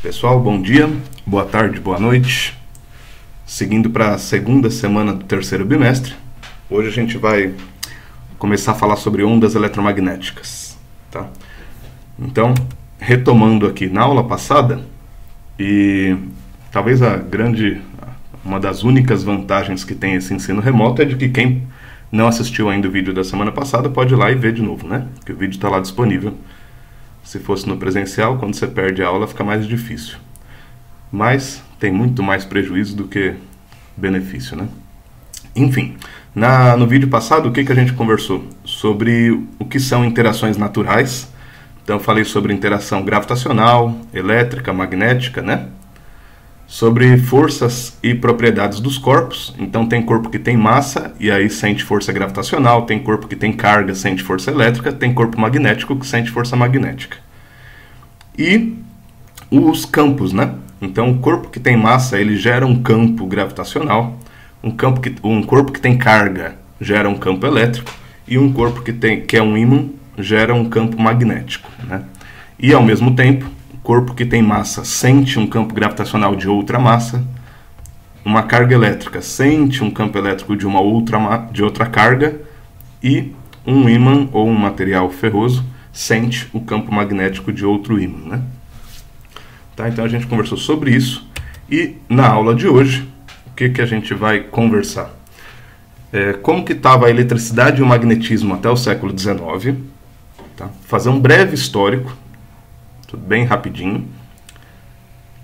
Pessoal, bom dia, boa tarde, boa noite. Seguindo para a segunda semana do terceiro bimestre, hoje a gente vai começar a falar sobre ondas eletromagnéticas, tá? Então, retomando aqui na aula passada, e talvez uma das únicas vantagens que tem esse ensino remoto é de que quem não assistiu ainda o vídeo da semana passada pode ir lá e ver de novo, né? Que o vídeo está lá disponível. Se fosse no presencial, quando você perde a aula, fica mais difícil. Mas tem muito mais prejuízo do que benefício, né? Enfim, no vídeo passado, o que a gente conversou? Sobre o que são interações naturais. Então, eu falei sobre interação gravitacional, elétrica, magnética, né? Sobre forças e propriedades dos corpos. Então, tem corpo que tem massa e aí sente força gravitacional, tem corpo que tem carga, sente força elétrica, tem corpo magnético que sente força magnética. E os campos, né? Então, o corpo que tem massa, ele gera um campo gravitacional, um corpo que tem carga gera um campo elétrico e um corpo que é um ímã gera um campo magnético, né? E, ao mesmo tempo, corpo que tem massa sente um campo gravitacional de outra massa, uma carga elétrica sente um campo elétrico de outra carga e um ímã ou um material ferroso sente o campo magnético de outro ímã, né? Tá, então a gente conversou sobre isso e na aula de hoje o que a gente vai conversar? Como que estava a eletricidade e o magnetismo até o século XIX, tá? Fazer um breve histórico, tudo bem rapidinho.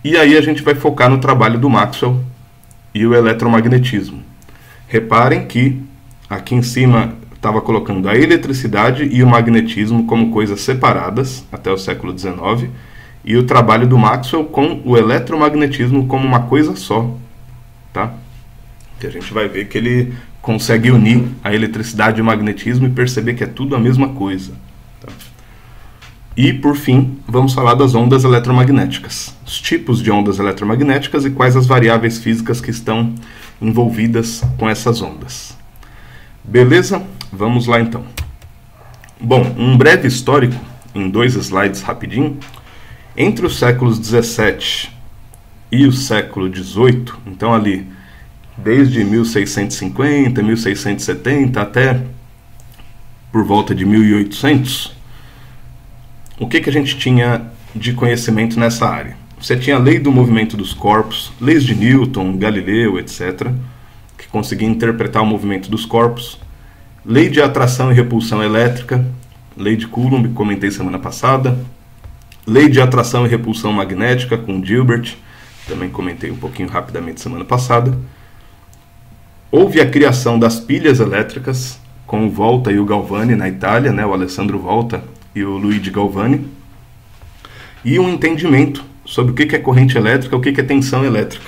E aí a gente vai focar no trabalho do Maxwell e o eletromagnetismo. Reparem que aqui em cima estava colocando a eletricidade e o magnetismo como coisas separadas até o século XIX e o trabalho do Maxwell com o eletromagnetismo como uma coisa só, tá? Que a gente vai ver que ele consegue unir a eletricidade e o magnetismo e perceber que é tudo a mesma coisa, tá? E, por fim, vamos falar das ondas eletromagnéticas, os tipos de ondas eletromagnéticas e quais as variáveis físicas que estão envolvidas com essas ondas. Beleza? Vamos lá, então. Bom, um breve histórico, em 2 slides rapidinho. Entre os séculos 17 e o século 18, então ali, desde 1650, 1670 até por volta de 1800, o que a gente tinha de conhecimento nessa área? Você tinha a lei do movimento dos corpos, leis de Newton, Galileu, etc., que conseguiam interpretar o movimento dos corpos, lei de atração e repulsão elétrica, lei de Coulomb, que comentei semana passada, lei de atração e repulsão magnética com Dilbert, também comentei um pouquinho rapidamente semana passada. Houve a criação das pilhas elétricas com o Volta e o Galvani na Itália, né, o Alessandro Volta e o Luigi Galvani, e um entendimento sobre o que é corrente elétrica, o que é tensão elétrica.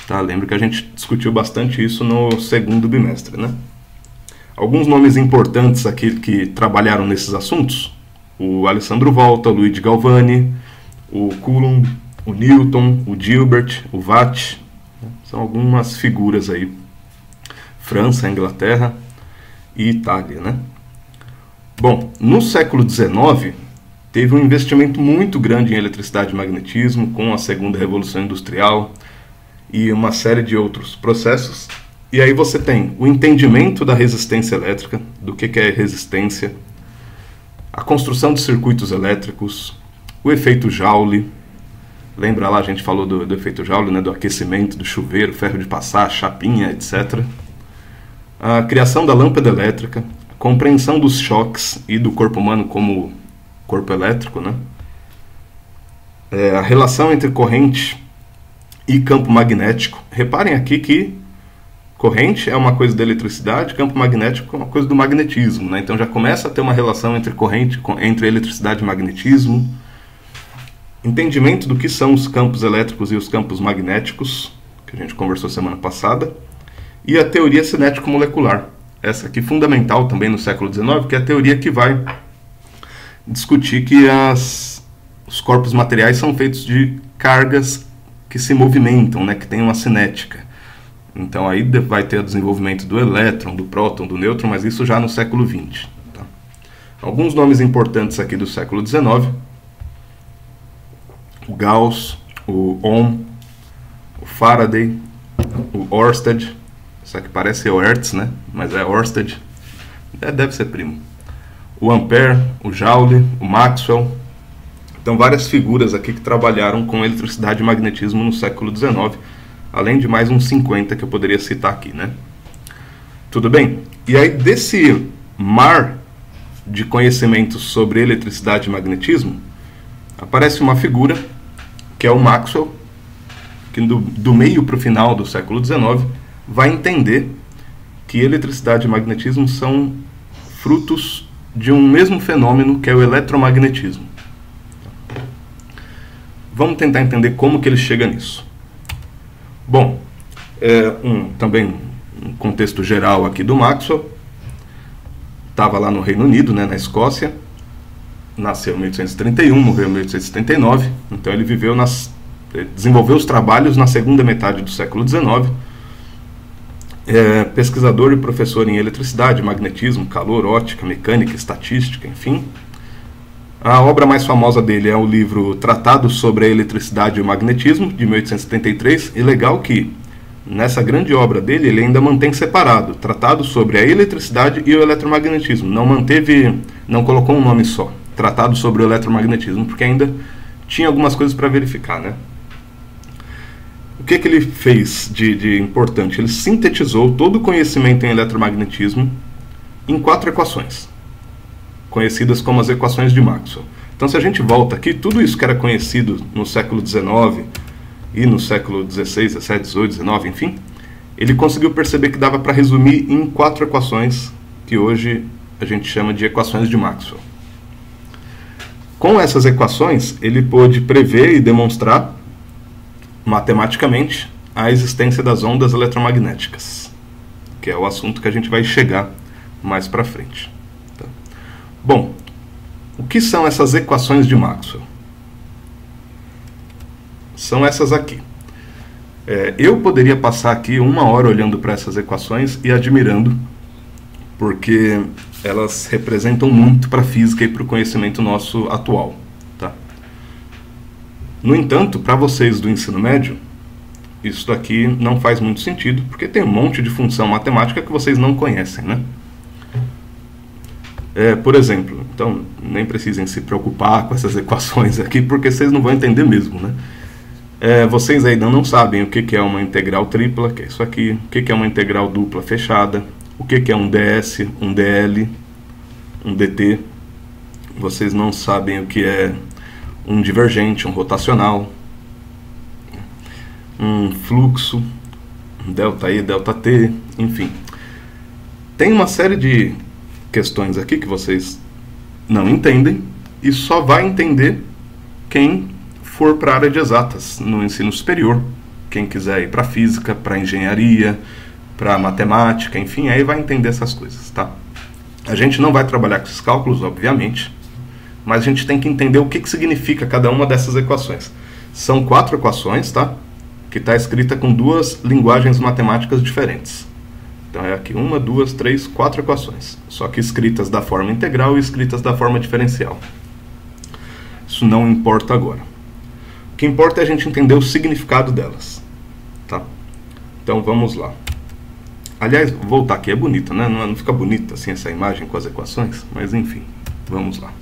Tá, lembra que a gente discutiu bastante isso no segundo bimestre, né? Alguns nomes importantes aqui que trabalharam nesses assuntos: o Alessandro Volta, o Luigi Galvani, o Coulomb, o Newton, o Dilbert, o Watt, são algumas figuras aí. França, Inglaterra e Itália, né? Bom, no século XIX, teve um investimento muito grande em eletricidade e magnetismo, com a segunda revolução industrial e uma série de outros processos. E aí você tem o entendimento da resistência elétrica, do que é resistência, a construção de circuitos elétricos, o efeito Joule. Lembra lá, a gente falou do efeito Joule, né, do aquecimento, do chuveiro, ferro de passar, chapinha, etc. A criação da lâmpada elétrica, compreensão dos choques e do corpo humano como corpo elétrico, né? A relação entre corrente e campo magnético. Reparem aqui que corrente é uma coisa da eletricidade, campo magnético é uma coisa do magnetismo, né? Então já começa a ter uma relação entre corrente, entre eletricidade e magnetismo. Entendimento do que são os campos elétricos e os campos magnéticos, que a gente conversou semana passada. E a teoria cinético-molecular. Essa aqui fundamental também no século XIX, que é a teoria que vai discutir que os corpos materiais são feitos de cargas que se movimentam, né, que tem uma cinética. Então aí vai ter o desenvolvimento do elétron, do próton, do nêutron, mas isso já no século XX. Tá? Alguns nomes importantes aqui do século XIX. o Gauss, o Ohm, o Faraday, o Ørsted. Isso aqui parece o Hertz, né? Mas é Ørsted. Deve ser primo. O Ampère, o Joule, o Maxwell. Então, várias figuras aqui que trabalharam com eletricidade e magnetismo no século XIX, além de mais uns 50 que eu poderia citar aqui, né? Tudo bem? E aí, desse mar de conhecimentos sobre eletricidade e magnetismo, aparece uma figura, que é o Maxwell, que do meio para o final do século XIX, vai entender que eletricidade e magnetismo são frutos de um mesmo fenômeno, que é o eletromagnetismo. Vamos tentar entender como que ele chega nisso. Bom, também um contexto geral aqui do Maxwell. Estava lá no Reino Unido, né, na Escócia. Nasceu em 1831, morreu em 1879. Então ele desenvolveu os trabalhos na segunda metade do século XIX. Pesquisador e professor em eletricidade, magnetismo, calor, ótica, mecânica, estatística, enfim. A obra mais famosa dele é o livro Tratado sobre a Eletricidade e o Magnetismo, de 1873. E legal que, nessa grande obra dele, ele ainda mantém separado Tratado sobre a Eletricidade e o Eletromagnetismo. Não colocou um nome só, Tratado sobre o Eletromagnetismo, porque ainda tinha algumas coisas para verificar, né? O que ele fez de importante? Ele sintetizou todo o conhecimento em eletromagnetismo em 4 equações, conhecidas como as equações de Maxwell. Então, se a gente volta aqui, tudo isso que era conhecido no século XIX e no século XVI, XVII, XVIII, XIX, enfim, ele conseguiu perceber que dava para resumir em 4 equações, que hoje a gente chama de equações de Maxwell. Com essas equações, ele pôde prever e demonstrar matematicamente a existência das ondas eletromagnéticas, que é o assunto que a gente vai chegar mais para frente. Bom, o que são essas equações de Maxwell? São essas aqui. Eu poderia passar aqui 1 hora olhando para essas equações e admirando, porque elas representam muito para a física e para o conhecimento nosso atual. Tá? No entanto, para vocês do ensino médio, isso daqui não faz muito sentido, porque tem um monte de função matemática que vocês não conhecem, né? Por exemplo, então nem precisem se preocupar com essas equações aqui, porque vocês não vão entender mesmo, né? Vocês ainda não sabem o que é uma integral tripla, que é isso aqui, o que é uma integral dupla fechada, o que é um ds, um dl, um dt. Vocês não sabem o que é um divergente, um rotacional, um fluxo, um ΔE, ΔT, enfim. Tem uma série de questões aqui que vocês não entendem e só vai entender quem for para a área de exatas no ensino superior. Quem quiser ir para física, para engenharia, para matemática, enfim, aí vai entender essas coisas, tá? A gente não vai trabalhar com esses cálculos, obviamente, mas a gente tem que entender o que significa cada uma dessas equações. São 4 equações, tá? Que está escrita com 2 linguagens matemáticas diferentes. Então é aqui 1, 2, 3, 4 equações, só que escritas da forma integral e escritas da forma diferencial. Isso não importa agora. O que importa é a gente entender o significado delas, tá? Então vamos lá. Aliás, vou voltar aqui, é bonita, né? Não fica bonita assim essa imagem com as equações, mas enfim, vamos lá.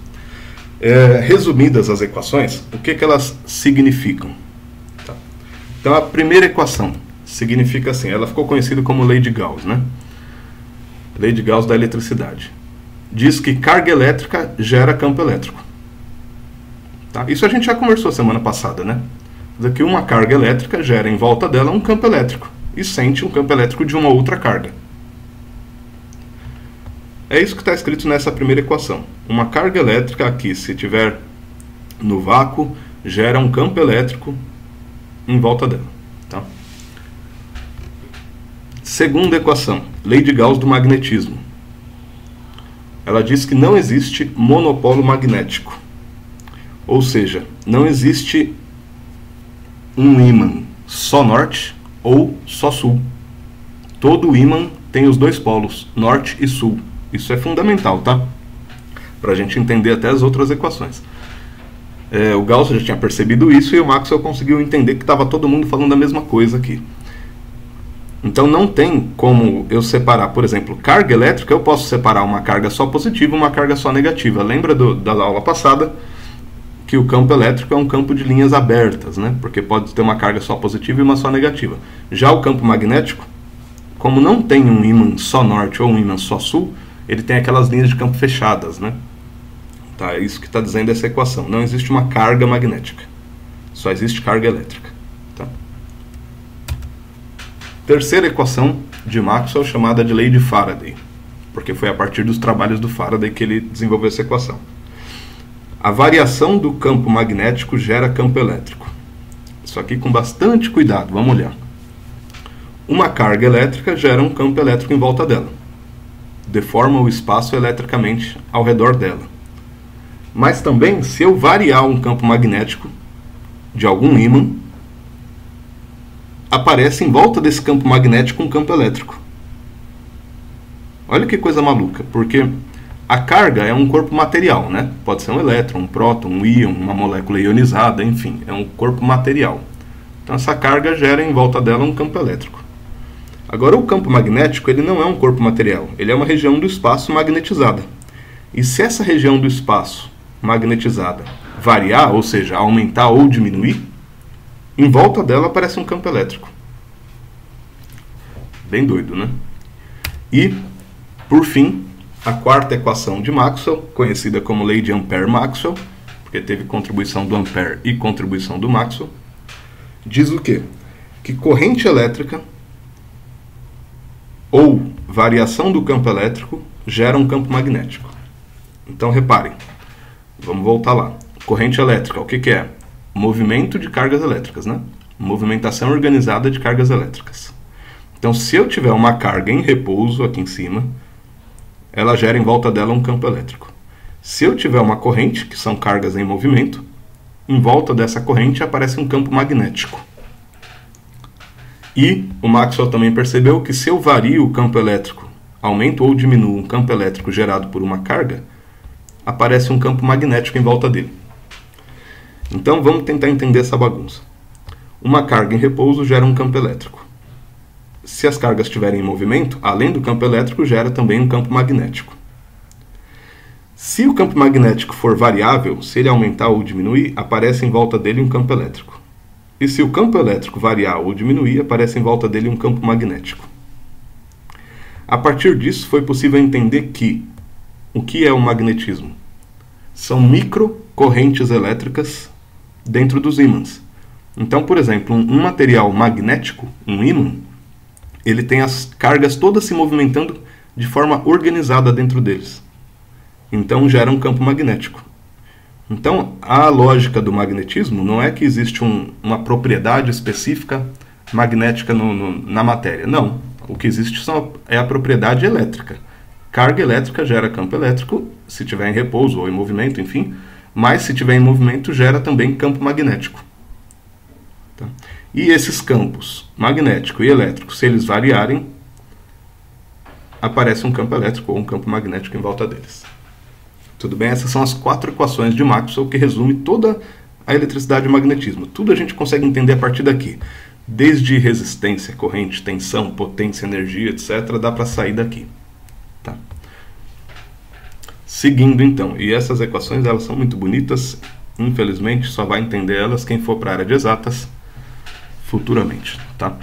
Resumidas as equações, o que elas significam? Tá? Então a primeira equação significa assim, ela ficou conhecida como lei de Gauss, né? Lei de Gauss da eletricidade. Diz que carga elétrica gera campo elétrico. Tá? Isso a gente já conversou semana passada, né? Diz que uma carga elétrica gera em volta dela um campo elétrico e sente um campo elétrico de uma outra carga. É isso que está escrito nessa primeira equação. Uma carga elétrica aqui, se tiver no vácuo, gera um campo elétrico em volta dela. Tá? Segunda equação, lei de Gauss do magnetismo. Ela diz que não existe monopolo magnético. Ou seja, não existe um ímã só norte ou só sul. Todo ímã tem os 2 polos, norte e sul. Isso é fundamental, tá? Para a gente entender até as outras equações. O Gauss já tinha percebido isso e o Maxwell conseguiu entender que estava todo mundo falando a mesma coisa aqui. Então não tem como eu separar, por exemplo, carga elétrica. Eu posso separar uma carga só positiva e uma carga só negativa. Lembra da aula passada que o campo elétrico é um campo de linhas abertas, né? Porque pode ter uma carga só positiva e uma só negativa. Já o campo magnético, como não tem um ímã só norte ou um ímã só sul, ele tem aquelas linhas de campo fechadas, né? Tá, é isso que está dizendo essa equação. Não existe uma carga magnética, só existe carga elétrica. Tá? Terceira equação de Maxwell, chamada de lei de Faraday, porque foi a partir dos trabalhos do Faraday que ele desenvolveu essa equação. A variação do campo magnético gera campo elétrico. Isso aqui com bastante cuidado, vamos olhar. Uma carga elétrica gera um campo elétrico em volta dela, deforma o espaço eletricamente ao redor dela. Mas também, se eu variar um campo magnético de algum ímã, aparece em volta desse campo magnético um campo elétrico. Olha que coisa maluca, porque a carga é um corpo material, né? Pode ser um elétron, um próton, um íon, uma molécula ionizada, enfim, é um corpo material. Então essa carga gera em volta dela um campo elétrico. Agora o campo magnético, ele não é um corpo material, ele é uma região do espaço magnetizada. E se essa região do espaço magnetizada variar, ou seja, aumentar ou diminuir, em volta dela aparece um campo elétrico. Bem doido, né? E, por fim, a quarta equação de Maxwell, conhecida como lei de Ampère-Maxwell, porque teve contribuição do Ampère e contribuição do Maxwell, diz o quê? Que corrente elétrica ou variação do campo elétrico gera um campo magnético. Então, reparem, vamos voltar lá. Corrente elétrica, o que é? Movimento de cargas elétricas, né? Movimentação organizada de cargas elétricas. Então, se eu tiver uma carga em repouso aqui em cima, ela gera em volta dela um campo elétrico. Se eu tiver uma corrente, que são cargas em movimento, em volta dessa corrente aparece um campo magnético. E o Maxwell também percebeu que se eu vario o campo elétrico, aumento ou diminuo um campo elétrico gerado por uma carga, aparece um campo magnético em volta dele. Então vamos tentar entender essa bagunça. Uma carga em repouso gera um campo elétrico. Se as cargas estiverem em movimento, além do campo elétrico, gera também um campo magnético. Se o campo magnético for variável, se ele aumentar ou diminuir, aparece em volta dele um campo elétrico. E se o campo elétrico variar ou diminuir, aparece em volta dele um campo magnético. A partir disso, foi possível entender que o que é o magnetismo? São microcorrentes elétricas dentro dos ímãs. Então, por exemplo, um material magnético, um ímã, ele tem as cargas todas se movimentando de forma organizada dentro deles. Então gera um campo magnético. Então a lógica do magnetismo não é que existe uma propriedade específica magnética na matéria. Não. O que existe é a propriedade elétrica. Carga elétrica gera campo elétrico, se estiver em repouso ou em movimento, enfim. Mas se estiver em movimento, gera também campo magnético. Tá? E esses campos, magnético e elétrico, se eles variarem, aparece um campo elétrico ou um campo magnético em volta deles. Tudo bem? Essas são as 4 equações de Maxwell que resume toda a eletricidade e o magnetismo. Tudo a gente consegue entender a partir daqui. Desde resistência, corrente, tensão, potência, energia, etc. Dá para sair daqui. Tá? Seguindo então, e essas equações elas são muito bonitas, infelizmente só vai entender elas quem for para a área de exatas futuramente, tá?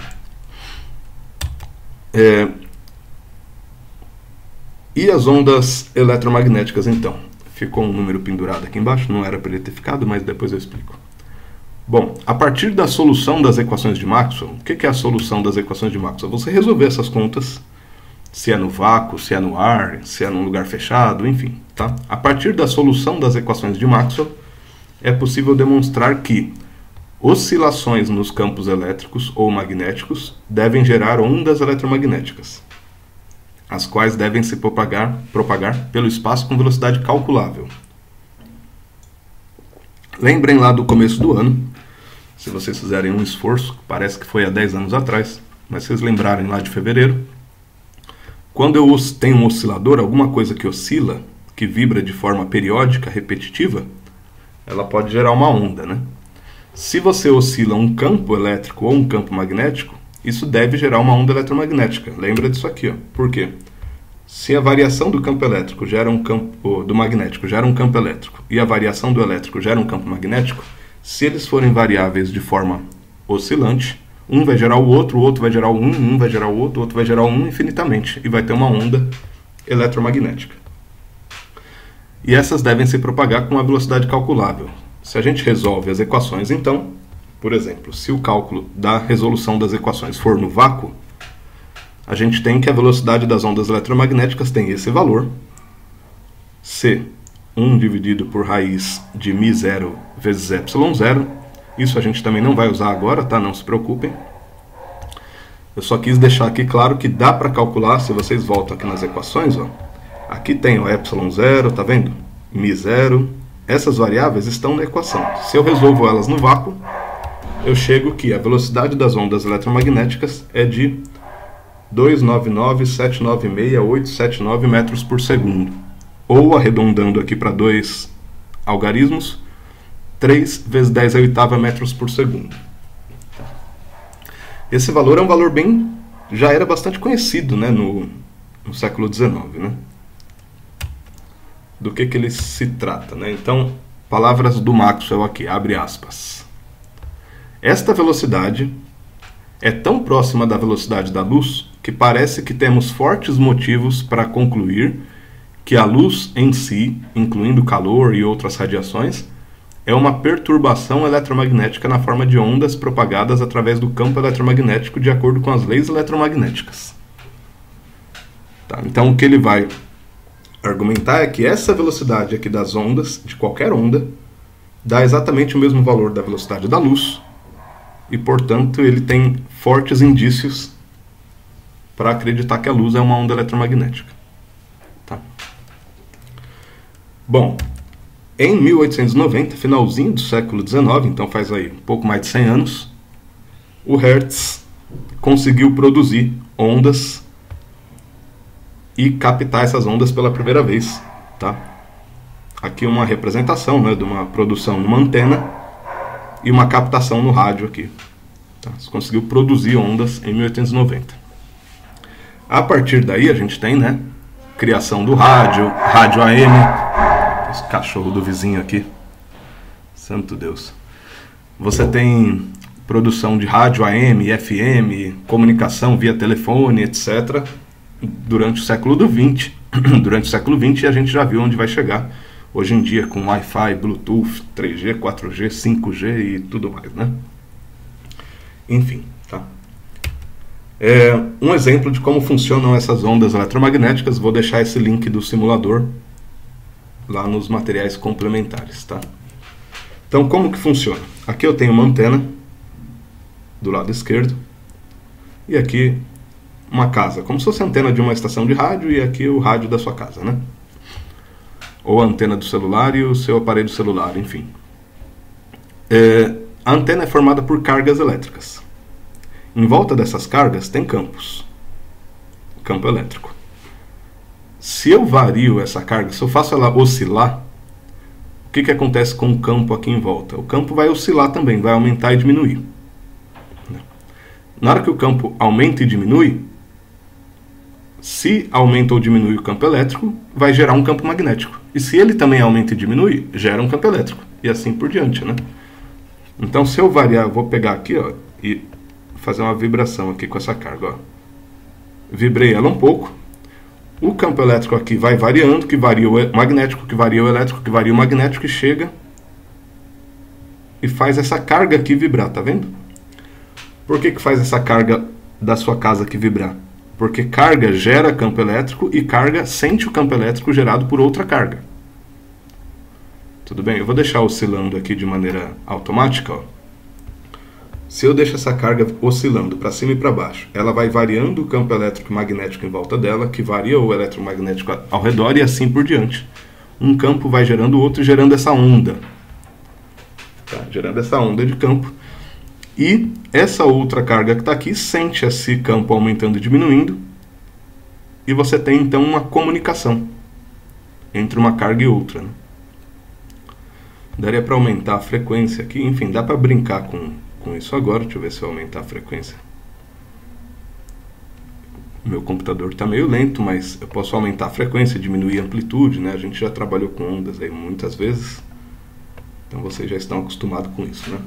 E as ondas eletromagnéticas então? Ficou um número pendurado aqui embaixo, não era para ele ter ficado, mas depois eu explico. Bom, a partir da solução das equações de Maxwell, o que é a solução das equações de Maxwell? Você resolver essas contas, se é no vácuo, se é no ar, se é num lugar fechado, enfim, tá? A partir da solução das equações de Maxwell, é possível demonstrar que oscilações nos campos elétricos ou magnéticos devem gerar ondas eletromagnéticas, as quais devem se propagar pelo espaço com velocidade calculável. Lembrem lá do começo do ano, se vocês fizerem um esforço, parece que foi há 10 anos atrás, mas se vocês lembrarem lá de fevereiro, quando eu tenho um oscilador, alguma coisa que oscila, que vibra de forma periódica, repetitiva, ela pode gerar uma onda, né? Se você oscila um campo elétrico ou um campo magnético, isso deve gerar uma onda eletromagnética. Lembra disso aqui, ó. Por quê? Se a variação do campo elétrico gera um campo do magnético gera um campo elétrico e a variação do elétrico gera um campo magnético, se eles forem variáveis de forma oscilante, um vai gerar o outro vai gerar o um vai gerar o outro vai gerar o um infinitamente e vai ter uma onda eletromagnética. E essas devem se propagar com uma velocidade calculável. Se a gente resolve as equações, então, por exemplo, se o cálculo da resolução das equações for no vácuo, a gente tem que a velocidade das ondas eletromagnéticas tem esse valor, C, 1 dividido por raiz de μ0 vezes ε0. Isso a gente também não vai usar agora, tá? Não se preocupem. Eu só quis deixar aqui claro que dá para calcular, se vocês voltam aqui nas equações, ó. Aqui tem o ε0, tá vendo? μ0. Essas variáveis estão na equação. Se eu resolvo elas no vácuo, eu chego que a velocidade das ondas eletromagnéticas é de 299.796.879 metros por segundo. Ou, arredondando aqui para 2 algarismos, 3 vezes 10 a oitava metros por segundo. Esse valor é um valor bem... já era bastante conhecido, né, no século XIX, né? Do que ele se trata, né? Então, palavras do Maxwell aqui, abre aspas. Esta velocidade é tão próxima da velocidade da luz que parece que temos fortes motivos para concluir que a luz em si, incluindo calor e outras radiações, é uma perturbação eletromagnética na forma de ondas propagadas através do campo eletromagnético de acordo com as leis eletromagnéticas. Tá, então o que ele vai argumentar é que essa velocidade aqui das ondas, de qualquer onda, dá exatamente o mesmo valor da velocidade da luz e, portanto, ele tem fortes indícios para acreditar que a luz é uma onda eletromagnética. Tá? Bom, em 1890, finalzinho do século XIX, então faz aí um pouco mais de 100 anos, o Hertz conseguiu produzir ondas e captar essas ondas pela primeira vez. Tá? Aqui uma representação, né, de uma produção numa antena e uma captação no rádio aqui. Tá? Você conseguiu produzir ondas em 1890. A partir daí a gente tem, né, criação do rádio, rádio AM, esse cachorro do vizinho aqui, santo Deus. Você tem produção de rádio AM, FM, comunicação via telefone, etc. durante o século XX. Durante o século XX a gente já viu onde vai chegar hoje em dia com Wi-Fi, Bluetooth, 3G, 4G, 5G e tudo mais, né? Enfim, tá? Um exemplo de como funcionam essas ondas eletromagnéticas, vou deixar esse link do simulador lá nos materiais complementares, tá? Então, como que funciona? Aqui eu tenho uma antena do lado esquerdo e aqui uma casa, como se fosse a antena de uma estação de rádio e aqui o rádio da sua casa, né? Ou a antena do celular e o seu aparelho celular, enfim. A antena é formada por cargas elétricas. Em volta dessas cargas tem campos. Campo elétrico. Se eu vario essa carga, se eu faço ela oscilar, o que acontece com o campo aqui em volta? O campo vai oscilar também, vai aumentar e diminuir. Na hora que o campo aumenta e diminui, se aumenta ou diminui o campo elétrico, vai gerar um campo magnético. E se ele também aumenta e diminui, gera um campo elétrico. E assim por diante, né? Então, se eu variar, eu vou pegar aqui, ó, e fazer uma vibração aqui com essa carga, ó. Vibrei ela um pouco. O campo elétrico aqui vai variando, que varia o magnético, que varia o elétrico, que varia o magnético, e chega e faz essa carga aqui vibrar, tá vendo? Por que faz essa carga da sua casa aqui vibrar? Porque carga gera campo elétrico e carga sente o campo elétrico gerado por outra carga. Tudo bem? Eu vou deixar oscilando aqui de maneira automática, ó. Se eu deixo essa carga oscilando para cima e para baixo, ela vai variando o campo elétrico e magnético em volta dela, que varia o eletromagnético ao redor e assim por diante. Um campo vai gerando o outro, gerando essa onda. Tá? Gerando essa onda de campo. E essa outra carga que está aqui sente esse campo aumentando e diminuindo. E você tem então uma comunicação entre uma carga e outra, né? Daria para aumentar a frequência aqui, enfim, dá para brincar com isso agora. Deixa eu ver se eu aumentar a frequência. Meu computador está meio lento, mas eu posso aumentar a frequência, diminuir a amplitude, né? A gente já trabalhou com ondas aí muitas vezes, então vocês já estão acostumados com isso, né?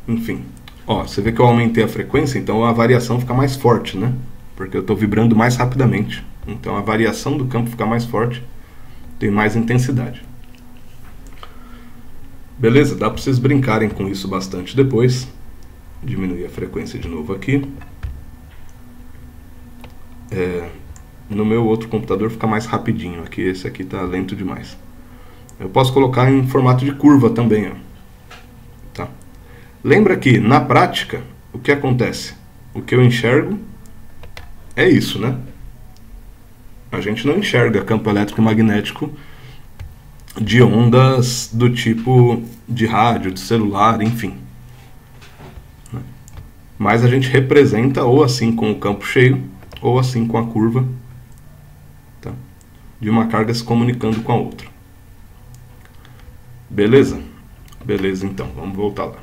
Enfim, ó, você vê que eu aumentei a frequência, então a variação fica mais forte, né? Porque eu estou vibrando mais rapidamente, então a variação do campo fica mais forte, tem mais intensidade. Beleza? Dá para vocês brincarem com isso bastante depois. Diminuir a frequência de novo aqui. No meu outro computador fica mais rapidinho, aqui esse aqui está lento demais. Eu posso colocar em formato de curva também, ó. Tá. Lembra que na prática o que acontece? O que eu enxergo é isso, né? A gente não enxerga campo elétrico e magnético de ondas do tipo de rádio, de celular, enfim. Mas a gente representa ou assim com o campo cheio, ou assim com a curva, tá? De uma carga se comunicando com a outra. Beleza? Beleza, então, vamos voltar lá.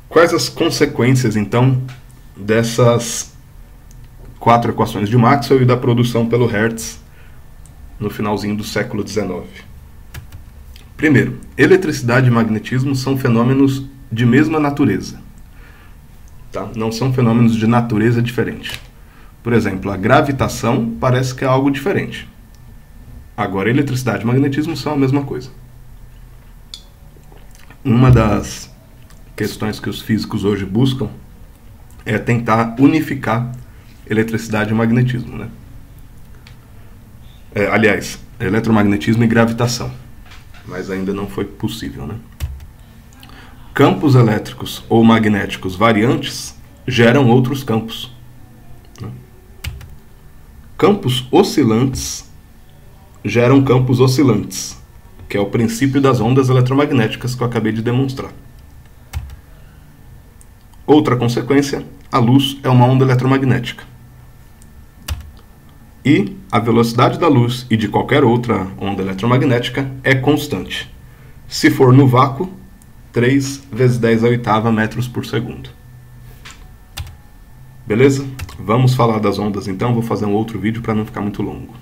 Quais as consequências, então, dessas 4 equações de Maxwell e da produção pelo Hertz no finalzinho do século XIX? Primeiro, eletricidade e magnetismo são fenômenos de mesma natureza. Tá? Não são fenômenos de natureza diferente. Por exemplo, a gravitação parece que é algo diferente. Agora, eletricidade e magnetismo são a mesma coisa. Uma das questões que os físicos hoje buscam é tentar unificar eletricidade e magnetismo, né? Aliás, eletromagnetismo e gravitação. Mas ainda não foi possível, né? Campos elétricos ou magnéticos variantes geram outros campos. Campos oscilantes geram campos oscilantes, que é o princípio das ondas eletromagnéticas que eu acabei de demonstrar. Outra consequência, a luz é uma onda eletromagnética. E a velocidade da luz e de qualquer outra onda eletromagnética é constante. Se for no vácuo, 3 vezes 10 à oitava metros por segundo. Beleza? Vamos falar das ondas então, vou fazer um outro vídeo para não ficar muito longo.